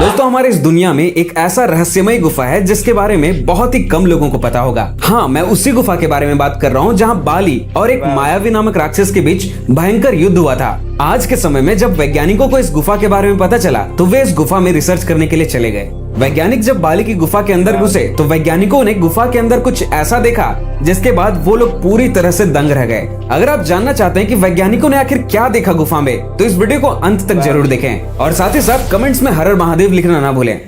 दोस्तों हमारे इस दुनिया में एक ऐसा रहस्यमय गुफा है जिसके बारे में बहुत ही कम लोगों को पता होगा। हाँ, मैं उसी गुफा के बारे में बात कर रहा हूँ जहाँ बाली और एक मायावी नामक राक्षस के बीच भयंकर युद्ध हुआ था। आज के समय में जब वैज्ञानिकों को इस गुफा के बारे में पता चला तो वे इस गुफा में रिसर्च करने के लिए चले गए। वैज्ञानिक जब बाली की गुफा के अंदर घुसे तो वैज्ञानिकों ने गुफा के अंदर कुछ ऐसा देखा जिसके बाद वो लोग पूरी तरह से दंग रह गए। अगर आप जानना चाहते हैं कि वैज्ञानिकों ने आखिर क्या देखा गुफा में, तो इस वीडियो को अंत तक जरूर देखें और साथ ही साथ कमेंट्स में हर हर महादेव लिखना ना भूलें।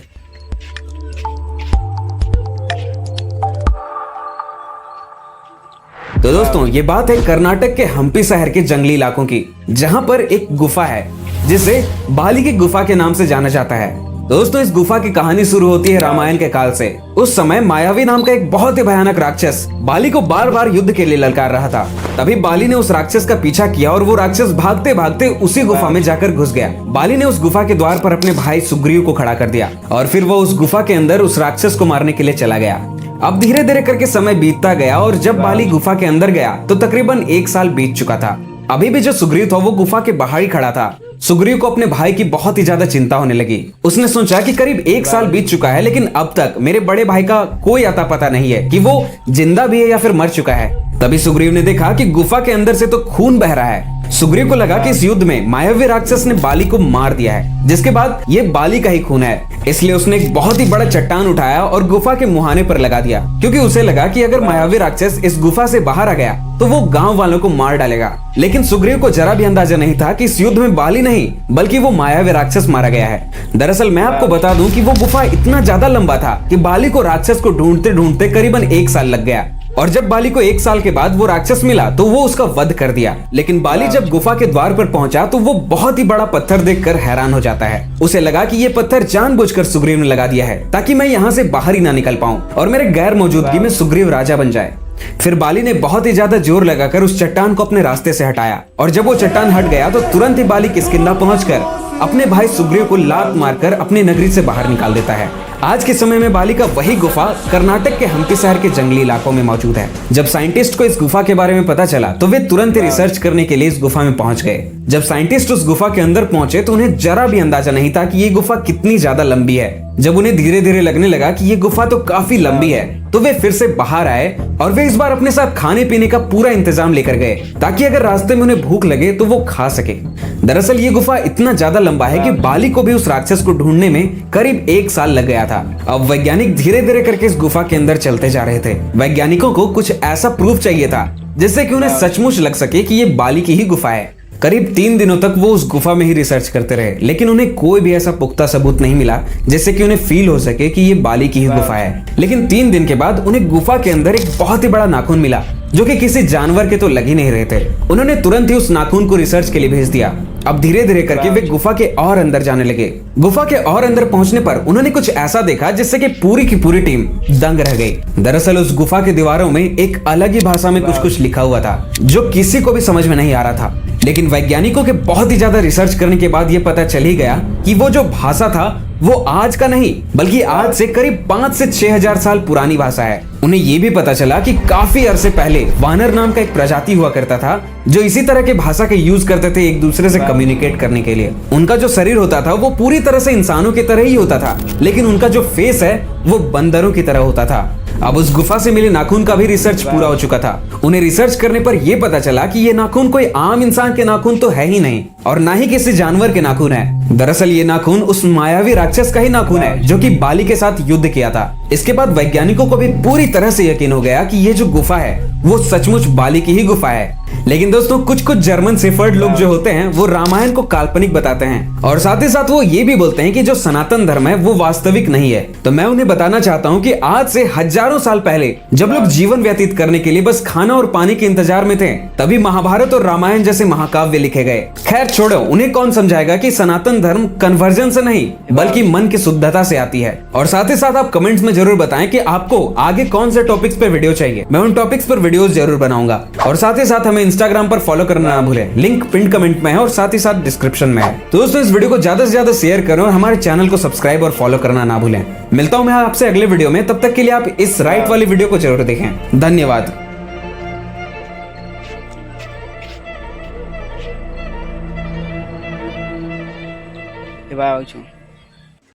तो दोस्तों ये बात है कर्नाटक के हम्पी शहर के जंगली इलाकों की, जहां पर एक गुफा है जिसे बाली की गुफा के नाम से जाना जाता है। दोस्तों इस गुफा की कहानी शुरू होती है रामायण के काल से। उस समय मायावी नाम का एक बहुत ही भयानक राक्षस बाली को बार बार युद्ध के लिए ललकार रहा था। तभी बाली ने उस राक्षस का पीछा किया और वो राक्षस भागते भागते उसी गुफा में जाकर घुस गया। बाली ने उस गुफा के द्वार पर अपने भाई सुग्रीव को खड़ा कर दिया और फिर वो उस गुफा के अंदर उस राक्षस को मारने के लिए चला गया। अब धीरे धीरे करके समय बीतता गया और जब बाली गुफा के अंदर गया तो तकरीबन 1 साल बीत चुका था। अभी भी जो सुग्रीव था वो गुफा के बाहर ही खड़ा था। सुग्रीव को अपने भाई की बहुत ही ज्यादा चिंता होने लगी। उसने सोचा कि करीब 1 साल बीत चुका है लेकिन अब तक मेरे बड़े भाई का कोई अता पता नहीं है कि वो जिंदा भी है या फिर मर चुका है। तभी सुग्रीव ने देखा कि गुफा के अंदर से तो खून बह रहा है। सुग्रीव को लगा कि इस युद्ध में मायावी राक्षस ने बाली को मार दिया है, जिसके बाद ये बाली का ही खून है। इसलिए उसने एक बहुत ही बड़ा चट्टान उठाया और गुफा के मुहाने पर लगा दिया, क्योंकि उसे लगा कि अगर मायावी राक्षस इस गुफा से बाहर आ गया तो वो गांव वालों को मार डालेगा। लेकिन सुग्रीव को जरा भी अंदाजा नहीं था कि इस युद्ध में बाली नहीं बल्कि वो मायावी राक्षस मारा गया है। दरअसल मैं आपको बता दूं कि वो गुफा इतना ज्यादा लंबा था कि बाली को राक्षस को ढूंढते ढूंढते करीबन 1 साल लग गया। और जब बाली को 1 साल के बाद वो राक्षस मिला तो वो उसका वध कर दिया। लेकिन बाली जब गुफा के द्वार पर पहुंचा तो वो बहुत ही बड़ा पत्थर देखकर हैरान हो जाता है। उसे लगा कि ये पत्थर जानबूझकर सुग्रीव ने लगा दिया है ताकि मैं यहाँ से बाहर ही ना निकल पाऊं और मेरे गैर मौजूदगी में सुग्रीव राजा बन जाए। फिर बाली ने बहुत ही ज्यादा जोर लगाकर उस चट्टान को अपने रास्ते से हटाया और जब वो चट्टान हट गया तो तुरंत ही बाली किष्किंधा पहुंचकर अपने भाई सुग्रीव को लात मारकर अपनी नगरी से बाहर निकाल देता है। आज के समय में बाली का वही गुफा कर्नाटक के हम्पी शहर के जंगली इलाकों में मौजूद है। जब साइंटिस्ट को इस गुफा के बारे में पता चला तो वे तुरंत ही रिसर्च करने के लिए इस गुफा में पहुंच गए। जब साइंटिस्ट उस गुफा के अंदर पहुंचे तो उन्हें जरा भी अंदाजा नहीं था कि ये गुफा कितनी ज्यादा लंबी है। जब उन्हें धीरे धीरे लगने लगा कि ये गुफा तो काफी लंबी है तो वे फिर से बाहर आए और वे इस बार अपने साथ खाने पीने का पूरा इंतजाम लेकर गए ताकि अगर रास्ते में उन्हें भूख लगे तो वो खा सके। दरअसल ये गुफा इतना ज्यादा लंबा है कि बाली को भी उस राक्षस को ढूंढने में करीब 1 साल लग गया था। अब वैज्ञानिक धीरे धीरे करके इस गुफा के अंदर चलते जा रहे थे। वैज्ञानिकों को कुछ ऐसा प्रूफ चाहिए था जिससे कि उन्हें सचमुच लग सके कि ये बाली की ही गुफा है। करीब 3 दिनों तक वो उस गुफा में ही रिसर्च करते रहे लेकिन उन्हें कोई भी ऐसा पुख्ता सबूत नहीं मिला जिससे कि उन्हें फील हो सके कि ये बाली की ही गुफा है। लेकिन 3 दिन के बाद उन्हें गुफा के अंदर एक बहुत ही बड़ा नाखून मिला जो कि किसी जानवर के तो लग ही नहीं रहे थे। उन्होंने तुरंत ही उस नाखून को रिसर्च के लिए भेज दिया। अब धीरे धीरे करके वे गुफा के और अंदर जाने लगे। गुफा के और अंदर पहुंचने पर उन्होंने कुछ ऐसा देखा जिससे कि पूरी की पूरी टीम दंग रह गई। दरअसल उस गुफा के दीवारों में एक अलग ही भाषा में कुछ लिखा हुआ था जो किसी को भी समझ में नहीं आ रहा था। लेकिन वैज्ञानिकों के बहुत ही ज्यादा रिसर्च करने के बाद ये पता चल ही गया कि वो जो भाषा था वो आज का नहीं बल्कि आज से करीब 5 से 6 हजार साल पुरानी भाषा है। उन्हें ये भी पता चला कि काफी अरसे पहले वानर नाम का एक प्रजाति हुआ करता था जो इसी तरह के भाषा के यूज करते थे एक दूसरे से कम्युनिकेट करने के लिए। उनका जो शरीर होता था वो पूरी तरह से इंसानों की तरह ही होता था लेकिन उनका जो फेस है वो बंदरों की तरह होता था। अब उस गुफा से मिले नाखून का भी रिसर्च पूरा हो चुका था। उन्हें रिसर्च करने पर यह पता चला कि ये नाखून कोई आम इंसान के नाखून तो है ही नहीं और ना ही किसी जानवर के नाखून है। दरअसल ये नाखून उस मायावी राक्षस का ही नाखून है जो कि बाली के साथ युद्ध किया था। इसके बाद वैज्ञानिकों को भी पूरी तरह से यकीन हो गया कि ये जो गुफा है वो सचमुच बाली की ही गुफा है। लेकिन दोस्तों कुछ जर्मन शेफर्ड लोग जो होते हैं वो रामायण को काल्पनिक बताते हैं और साथ ही साथ वो ये भी बोलते हैं कि जो सनातन धर्म है वो वास्तविक नहीं है। तो मैं उन्हें बताना चाहता हूँ कि आज से हजारों साल पहले जब लोग जीवन व्यतीत करने के लिए बस खाना और पानी के इंतजार में थे तभी महाभारत और रामायण जैसे महाकाव्य लिखे गए। खैर छोड़ो, उन्हें कौन समझाएगा कि सनातन धर्म कन्वर्जन से नहीं बल्कि मन की शुद्धता से आती है। और साथ ही साथ आप कमेंट्स में जरूर बताएं कि आपको आगे कौन से टॉपिक्स पर वीडियो चाहिए। मैं उन टॉपिक्स पर वीडियोस जरूर बनाऊंगा। और साथ ही साथ हमें इंस्टाग्राम पर फॉलो करना ना भूलें, लिंक पिन कमेंट में है और साथ ही साथ डिस्क्रिप्शन में है। तो दोस्तों इस वीडियो को ज्यादा से ज्यादा शेयर करें और हमारे चैनल को सब्सक्राइब और फॉलो करना ना भूलें। मिलता हूं मैं आपसे अगले वीडियो में, तब तक के लिए आप इस राइट वाली वीडियो को जरूर देखें। धन्यवाद। આવું છું।